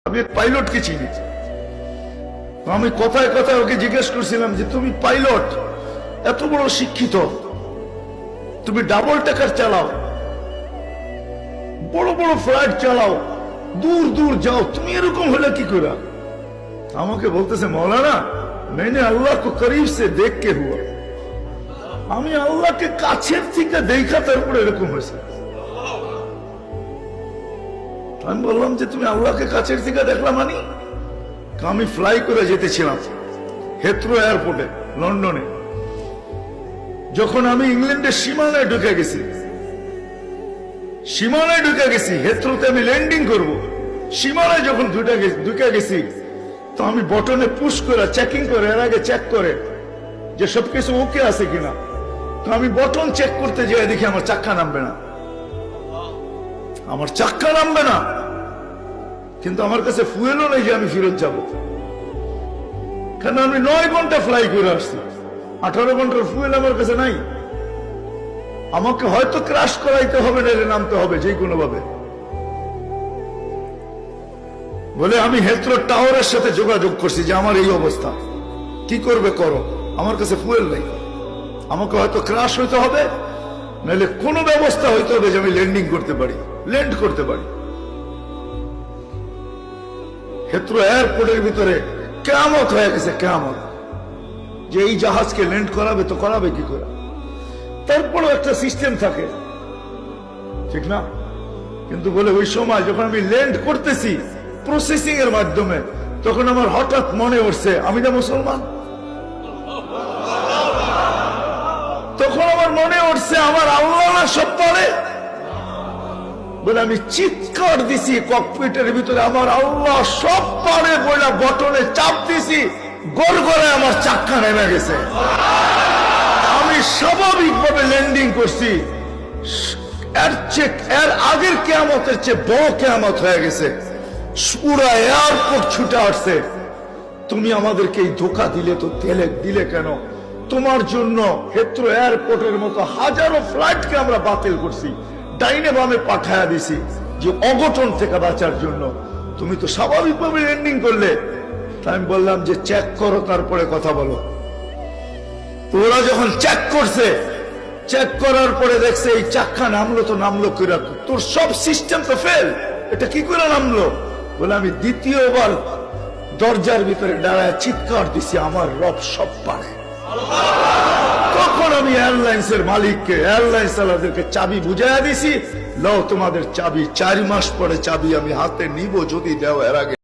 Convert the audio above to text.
আমি এক পাইলটকে চিনি। আমি কথায় কথায় ওকে জিজ্ঞেস করছিলাম যে তুমি পাইলট, এত বড় শিক্ষিত, তুমি ডাবল টেকার চালাও, বড় বড় ফ্লাইট চালাও, দূর দূর যাও, তুমি এরকম হলে কি করে? আমাকে বলতেছে মৌলানা मैंने अल्लाह को करीब से देख के हुआ, আমি আল্লাহকে কাছের থেকে দেখা তারপরে এরকম হয়েছে। আমি বললাম যে তুমি আল্লাহকে কাছের থেকে দেখলাম? মানে আমি ফ্লাই করে যেতেছিলাম হেথ্রো এয়ারপোর্টে লন্ডনে। যখন আমি ইংল্যান্ডের সীমানায় ঢুকে গেছি, হেথ্রোতে আমি ল্যান্ডিং করব, সীমানায় যখন ঢুকে গেছি তো আমি বটনে পুশ করে চেকিং করে, এর আগে চেক করে যে সবকিছু ওকে আছে কিনা। তো আমি বটন চেক করতে যেয়ে দেখি আমার চাক্কা নামবে না, কিন্তু আমার কাছে ফুয়েলও নেই যে আমি ফেরত যাব, কারণ আমি 9 ঘন্টা ফ্লাই করে আসছি, 18 ঘন্টার ফুয়েল আমার কাছে নাই। আমাকে হয়তো ক্রাশ করাইতে হবে, না নামতে হবে যে কোনো ভাবে। বলে আমি হেথ্রো টাওয়ারের সাথে যোগাযোগ করছি যে আমার এই অবস্থা, কি করবে করো, আমার কাছে ফুয়েল নেই, আমাকে হয়তো ক্রাশ হইতে হবে, নাহলে কোনো ব্যবস্থা হইতে হবে যে আমি ল্যান্ড করতে পারি। হেথ্রো এয়ারপোর্টের ভিতরে কিয়ামত হয়ে গেছে, কিয়ামত, যে এই জাহাজকে ল্যান্ড করাবে তো করাবে কি করে। তারপরেও একটা সিস্টেম থাকে, ঠিক না? কিন্তু বলে ওই সময় যখন আমি ল্যান্ড করতেছি প্রসেসিং এর মাধ্যমে, তখন আমার হঠাৎ মনে উঠছে আমি না মুসলমান। তখন আমার মনে উঠছে আমার আল্লাহ সব পারে। বলে আমি চিৎকার দিছি ককপিটের ভিতরে, আমার আল্লাহ সব পারে বলে বটনে চাপ দিছি, গড়গড়ায় আমার চাক্কা নেমে গেছে। আমি স্বাভাবিকভাবে ল্যান্ডিং করছি, এর আগের কিয়ামতের চেয়ে বড় কিয়ামত হয়ে গেছে। পুরা এয়ারপোর্ট ছুটে আসছে, তুমি আমাদেরকে এই ধোকা দিলে তো দিলে কেন? তোমার জন্য হেথ্রো এয়ারপোর্টের মতো হাজারো ফ্লাইটকে আমরা বাতিল করছি, ডাইনে বামে পাঠায়া দিছি যে অঘটন থেকে বাঁচার জন্য। তুমি তো স্বাভাবিকভাবে ল্যান্ডিং করলে। তাই আমি বললাম যে চেক করো, তারপরে কথা বলো। ওরা যখন চেক করছে, চেক করার পরে দেখছে এই চাক্কা নামলো তো নামলো কিরা, তোর সব সিস্টেম তো ফেল, এটা কি করে নামলো? বলে আমি দ্বিতীয়বার দরজার ভিতরে দাঁড়ায় চিৎকার দিছি আমার রব সব পারে। তখন আমি এয়ারলাইন্স এর মালিককে, এয়ারলাইন্স চালাদেরকে চাবি বুঝাইয়া দিছি, লও তোমাদের চাবি, 4 মাস পরে চাবি আমি হাতে নিব যদি দেও, এর আগে